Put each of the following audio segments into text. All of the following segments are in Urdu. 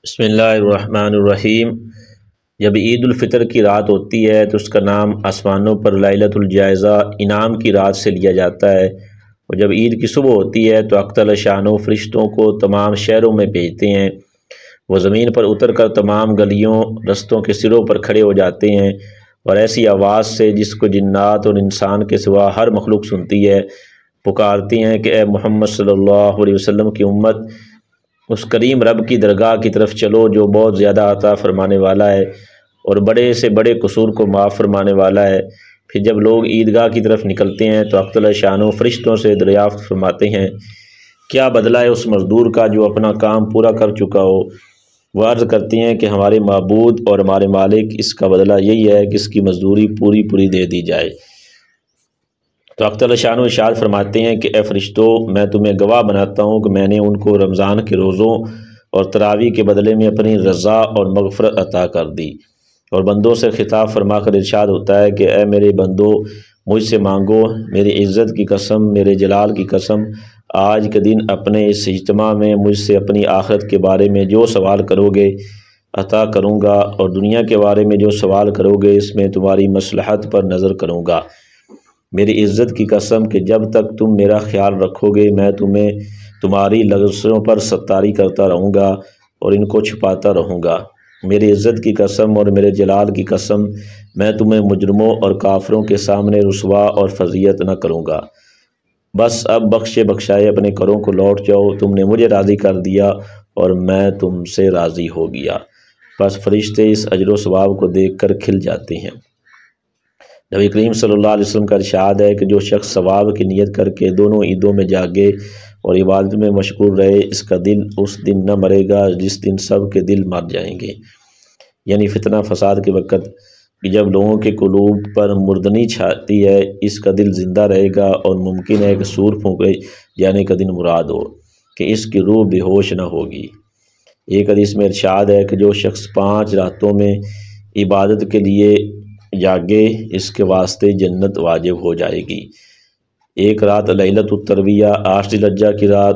بسم اللہ الرحمن الرحیم۔ جب عید الفطر کی رات ہوتی ہے تو اس کا نام آسمانوں پر لیلۃ الجائزہ انعام کی رات سے لیا جاتا ہے، اور جب عید کی صبح ہوتی ہے تو اختل شانوں فرشتوں کو تمام شہروں میں بھیجتے ہیں۔ وہ زمین پر اتر کر تمام گلیوں رستوں کے سروں پر کھڑے ہو جاتے ہیں، اور ایسی آواز سے جس کو جنات اور انسان کے سوا ہر مخلوق سنتی ہے، پکارتی ہیں کہ اے محمد صلی اللہ علیہ وسلم کی امت، اس کریم رب کی درگاہ کی طرف چلو جو بہت زیادہ عطا فرمانے والا ہے اور بڑے سے بڑے قصور کو معاف فرمانے والا ہے۔ پھر جب لوگ عیدگاہ کی طرف نکلتے ہیں تو اختل شانوں فرشتوں سے دریافت فرماتے ہیں کیا بدلہ ہے اس مزدور کا جو اپنا کام پورا کر چکا ہو۔ وہ عرض کرتی ہیں کہ ہمارے معبود اور ہمارے مالک، اس کا بدلہ یہی ہے کہ اس کی مزدوری پوری دے دی جائے۔ تو اختل شانوں ارشاد فرماتے ہیں کہ اے فرشتوں، میں تمہیں گواہ بناتا ہوں کہ میں نے ان کو رمضان کے روزوں اور تراویح کے بدلے میں اپنی رضا اور مغفرت عطا کر دی۔ اور بندوں سے خطاب فرما کر ارشاد ہوتا ہے کہ اے میرے بندو، مجھ سے مانگو، میری عزت کی قسم، میرے جلال کی قسم، آج کے دن اپنے اس اجتماع میں مجھ سے اپنی آخرت کے بارے میں جو سوال کرو گے عطا کروں گا، اور دنیا کے بارے میں جو سوال کرو گے اس میں تمہاری مصلحت پر نظر کروں گا۔ میری عزت کی قسم کہ جب تک تم میرا خیال رکھو گے میں تمہیں تمہاری لغزشوں پر ستاری کرتا رہوں گا اور ان کو چھپاتا رہوں گا۔ میری عزت کی قسم اور میرے جلال کی قسم، میں تمہیں مجرموں اور کافروں کے سامنے رسوا اور فضیحت نہ کروں گا۔ بس اب بخشے بخشائے اپنے کروں کو لوٹ جاؤ، تم نے مجھے راضی کر دیا اور میں تم سے راضی ہو گیا۔ بس فرشتے اس اجر و ثواب کو دیکھ کر کھل جاتے ہیں۔ نبی کریم صلی اللہ علیہ وسلم کا ارشاد ہے کہ جو شخص ثواب کی نیت کر کے دونوں عیدوں میں جاگے اور عبادت میں مشغول رہے، اس کا دل اس دن نہ مرے گا جس دن سب کے دل مر جائیں گے، یعنی فتنہ فساد کے وقت کہ جب لوگوں کے قلوب پر مردنی چھاتی ہے، اس کا دل زندہ رہے گا، اور ممکن ہے کہ سور پھونکے جانے کا دن مراد ہو کہ اس کی روح بے ہوش نہ ہوگی۔ ایک حدیث میں ارشاد ہے کہ جو شخص 5 راتوں میں عبادت کے لیے جاگے اس کے واسطے جنت واجب ہو جائے گی۔ ایک رات لیلۃ الترویہ 8 ذی الحجہ کی رات،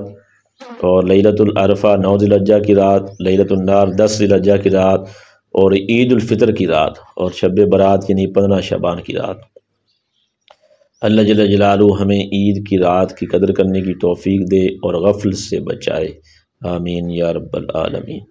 اور لیلۃ العرفہ 9 ذی الحجہ کی رات، لیلۃ النار 10 ذی الحجہ کی رات، اور عید الفطر کی رات، اور شب برات یعنی 15 شعبان کی رات۔ اللہ جل جلالہ ہمیں عید کی رات کی قدر کرنے کی توفیق دے اور غفلت سے بچائے، آمین یا رب العالمین۔